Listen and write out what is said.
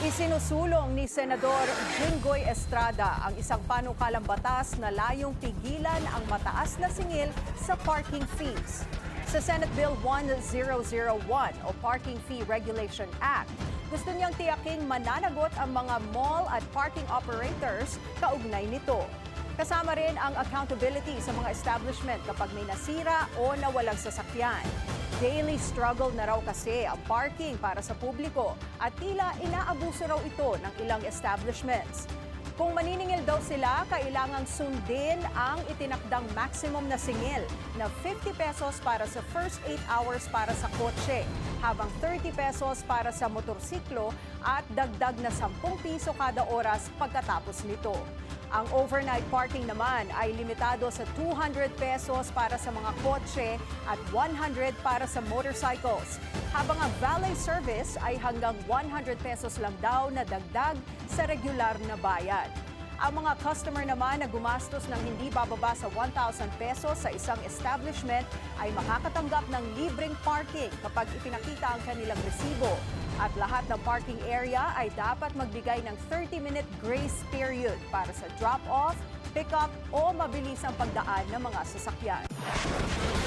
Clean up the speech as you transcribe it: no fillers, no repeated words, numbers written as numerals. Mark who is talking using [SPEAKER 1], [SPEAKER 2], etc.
[SPEAKER 1] Isinusulong ni Senador Jinggoy Estrada ang isang panukalang batas na layong pigilan ang mataas na singil sa parking fees. Sa Senate Bill 1001 o Parking Fee Regulation Act, gusto niyang tiyaking mananagot ang mga mall at parking operators kaugnay nito. Kasama rin ang accountability sa mga establishment kapag may nasira o nawalang sasakyan. Daily struggle na raw kasi ang parking para sa publiko at tila inaabuso raw ito ng ilang establishments. Kung maniningil daw sila, kailangang sundin ang itinakdang maximum na singil na 50 pesos para sa first 8 hours para sa kotse, habang 30 pesos para sa motorsiklo at dagdag na 10 piso kada oras pagkatapos nito. Ang overnight parking naman ay limitado sa 200 pesos para sa mga kotse at 100 para sa motorcycles, habang ang valet service ay hanggang 100 pesos lang daw na dagdag sa regular na bayad. Ang mga customer naman na gumastos ng hindi bababa sa 1,000 pesos sa isang establishment ay makakatanggap ng libreng parking kapag ipinakita ang kanilang resibo. At lahat ng parking area ay dapat magbigay ng 30-minute grace period para sa drop-off, pick-up o mabilisang pagdaan ng mga sasakyan.